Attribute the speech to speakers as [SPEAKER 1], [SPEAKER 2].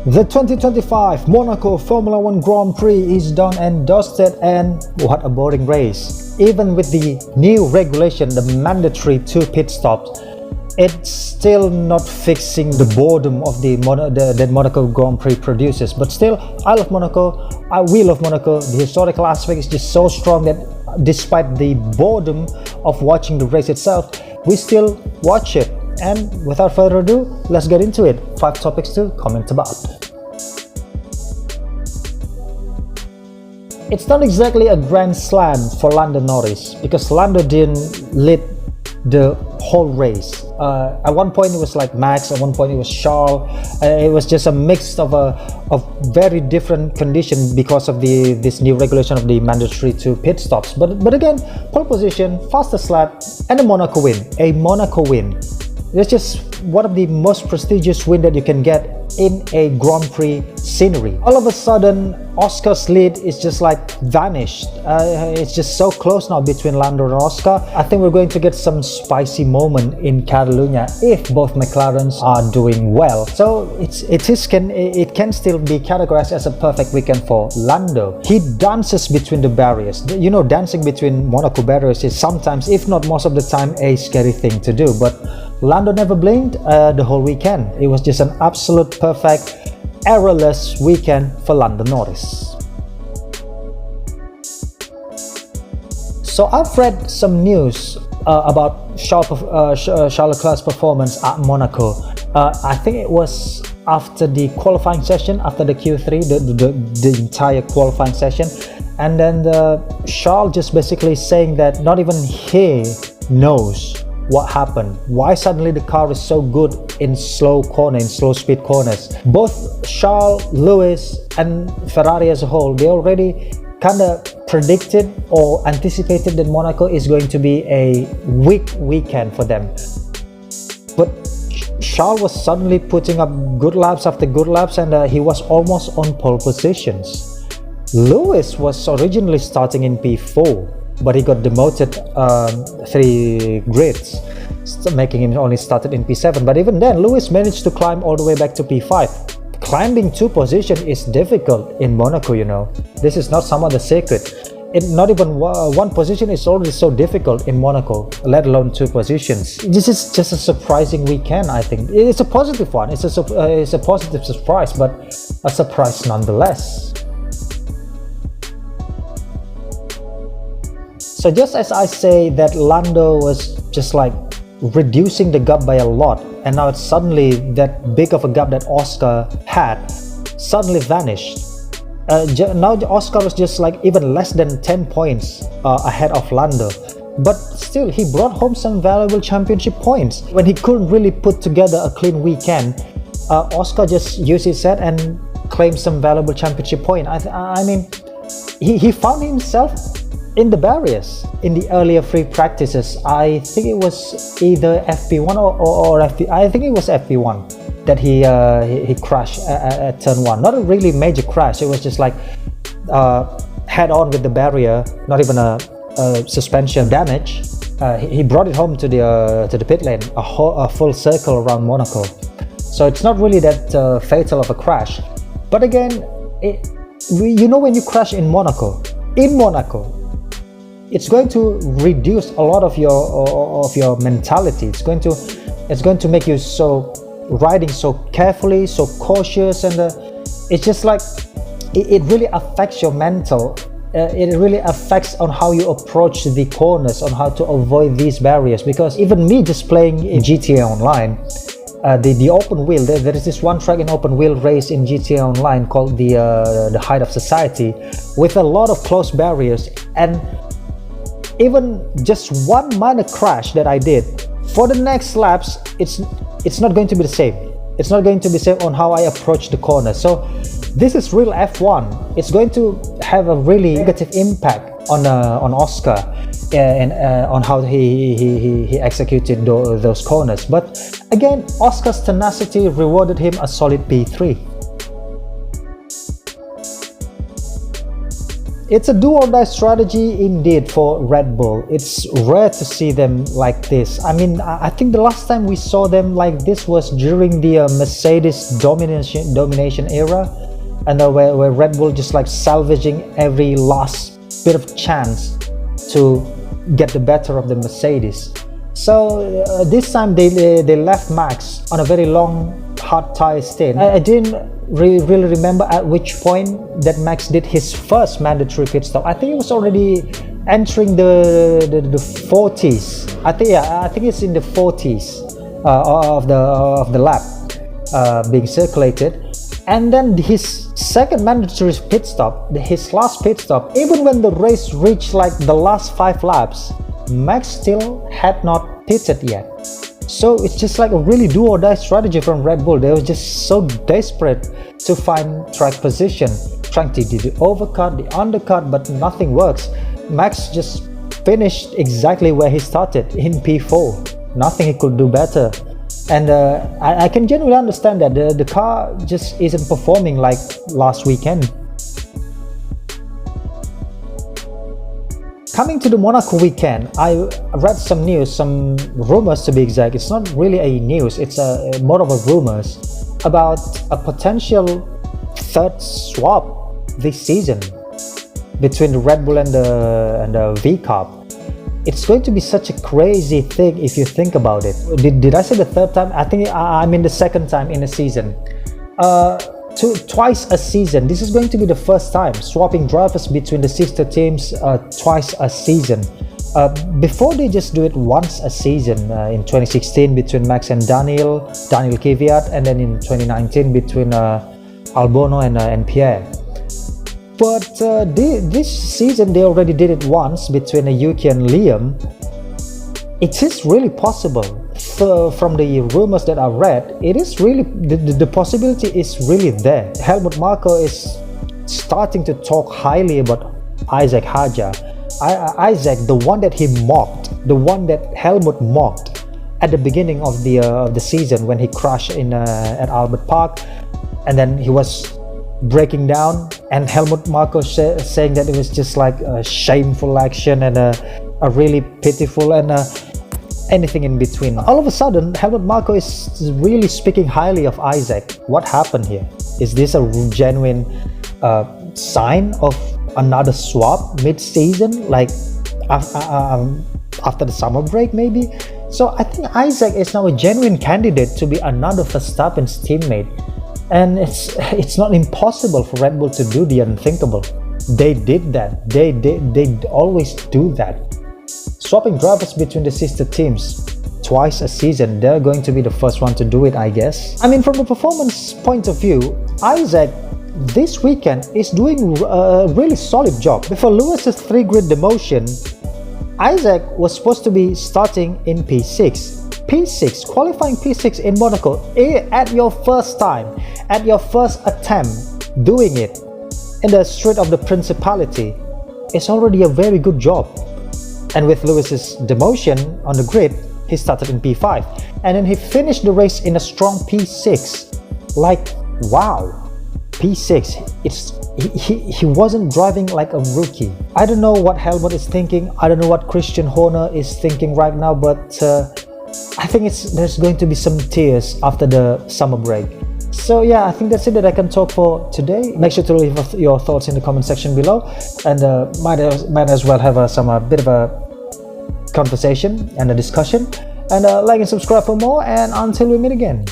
[SPEAKER 1] The 2025 Monaco Formula 1 Grand Prix is done and dusted, and what a boring race. Even with the new regulation, the mandatory 2 pit stops, it's still not fixing the boredom of that Monaco Grand Prix produces. But still, I love Monaco. We love Monaco. The historical aspect is just so strong that despite the boredom of watching the race itself, we still watch it. And without further ado, let's get into it. 5 topics to comment about. It's not exactly a grand slam for Lando Norris, because Lando didn't lead the whole race. At one point it was like Max, at one point it was Charles. It was just a mix of very different conditions because of this new regulation of the mandatory 2 pit stops. But again, pole position, fastest lap, and a Monaco win. A Monaco win. It's just one of the most prestigious wins that you can get in a Grand Prix scenery. All of a sudden, Oscar's lead is just like vanished. It's just so close now between Lando and Oscar. I think we're going to get some spicy moment in Catalunya if both McLarens are doing well. So it can still be categorized as a perfect weekend for Lando. He dances between the barriers. You know, dancing between Monaco barriers is sometimes, if not most of the time, a scary thing to do. But Lando never blinked the whole weekend. It was just an absolute perfect, errorless weekend for Lando Norris. So I've read some news about Charles Leclerc's performance at Monaco. I think it was after the qualifying session, after the Q3, the entire qualifying session. And then Charles just basically saying that not even he knows what happened, why suddenly the car is so good in slow speed corners. Both Charles, Lewis, and Ferrari as a whole, they already kind of predicted or anticipated that Monaco is going to be a weak weekend for them. But Charles was suddenly putting up good laps after good laps, and he was almost on pole positions. Lewis was originally starting in P4, but he got demoted 3 grids, making him only started in P7. But even then, Lewis managed to climb all the way back to P5. Climbing 2 positions is difficult in Monaco, you know. This is not some other secret. Not even 1 position is already so difficult in Monaco, let alone 2 positions. This is just a surprising weekend, I think. It's a positive one. It's a positive surprise, but a surprise nonetheless. So just as I say that Lando was just like reducing the gap by a lot, and now it's suddenly that big of a gap that Oscar had suddenly vanished. Now Oscar was just like even less than 10 points ahead of Lando. But still, he brought home some valuable championship points. When he couldn't really put together a clean weekend, Oscar just used his head and claimed some valuable championship point. I mean, he found himself in the barriers in the earlier free practices. I think it was either FP1 or FP. I think it was FP1 that he crashed at turn 1. Not a really major crash. It was just like head on with the barrier. Not even a suspension damage. He brought it home to the pit lane, a full circle around Monaco. So it's not really that fatal of a crash. But again, you know, when you crash in Monaco, it's going to reduce a lot of your mentality. It's going to make you riding so carefully, so cautious, and it's just like it really affects your mental. It really affects on how you approach the corners, on how to avoid these barriers. Because even me just playing in GTA Online, the open wheel, there is this one track in open wheel race in GTA Online called the Height of Society, with a lot of close barriers, and even just one minor crash that I did, for the next laps, it's not going to be the same. It's not going to be the same on how I approach the corner. So this is real F1. It's going to have a really negative impact on Oscar and on how he executed those corners. But again, Oscar's tenacity rewarded him a solid P3. It's a do-or-die strategy indeed for Red Bull. It's rare to see them like this. I mean, I think the last time we saw them like this was during the Mercedes domination era, and where Red Bull just like salvaging every last bit of chance to get the better of the Mercedes. So this time they left Max on a very long hard tire stint. I didn't really remember at which point that Max did his first mandatory pit stop. I think it was already entering the 40s. I think it's in the 40s of the lap being circulated. And then his second mandatory pit stop, his last pit stop, even when the race reached like the last 5 laps, Max still had not pitted yet. So it's just like a really do-or-die strategy from Red Bull. They were just so desperate to find track position, trying to do the overcut, the undercut, but nothing works. Max just finished exactly where he started, in P4. Nothing he could do better. And I can genuinely understand that the car just isn't performing like last weekend. Coming to the Monaco weekend, I read some news, some rumors to be exact. It's not really a news, it's more of a rumors about a potential third swap this season between the Red Bull and the V-Cup. It's going to be such a crazy thing if you think about it. Did I say the third time? I think I mean the second time in a season. Twice a season. This is going to be the first time swapping drivers between the sister teams twice a season. Before they just do it once a season, in 2016 between Max and Daniel Kvyat, and then in 2019 between Albon and Pierre. But this season they already did it once between Yuki and Liam. It is really possible. From the rumors that I read, it is really the possibility is really there. Helmut Marko is starting to talk highly about Isaac Hadjar. Isaac, the one that he mocked, the one that Helmut mocked at the beginning of the season when he crashed at Albert Park, and then he was breaking down, and Helmut Marko saying that it was just like a shameful action and a really pitiful and anything in between. All of a sudden, Helmut Marko is really speaking highly of Isaac. What happened here? Is this a genuine sign of another swap mid-season, like after the summer break maybe? So I think Isaac is now a genuine candidate to be another Verstappen's teammate. And it's not impossible for Red Bull to do the unthinkable. They did that. They always do that. Swapping drivers between the sister teams twice a season. They're going to be the first one to do it, I guess. I mean, from the performance point of view, Isaac this weekend is doing a really solid job. Before Lewis's 3-grid demotion, Isaac was supposed to be starting in P6. Qualifying P6 in Monaco at your first time, at your first attempt doing it in the Strait of the Principality is already a very good job. And with Lewis's demotion on the grid, he started in P5 and then he finished the race in a strong P6. Like, wow, P6. He wasn't driving like a rookie. I don't know what Helmut is thinking. I don't know what Christian Horner is thinking right now, but I think there's going to be some tears after the summer break. So yeah, I think that's it that I can talk for today. Make sure to leave your thoughts in the comment section below, and might as well have a bit of a conversation and a discussion. And like and subscribe for more, and until we meet again.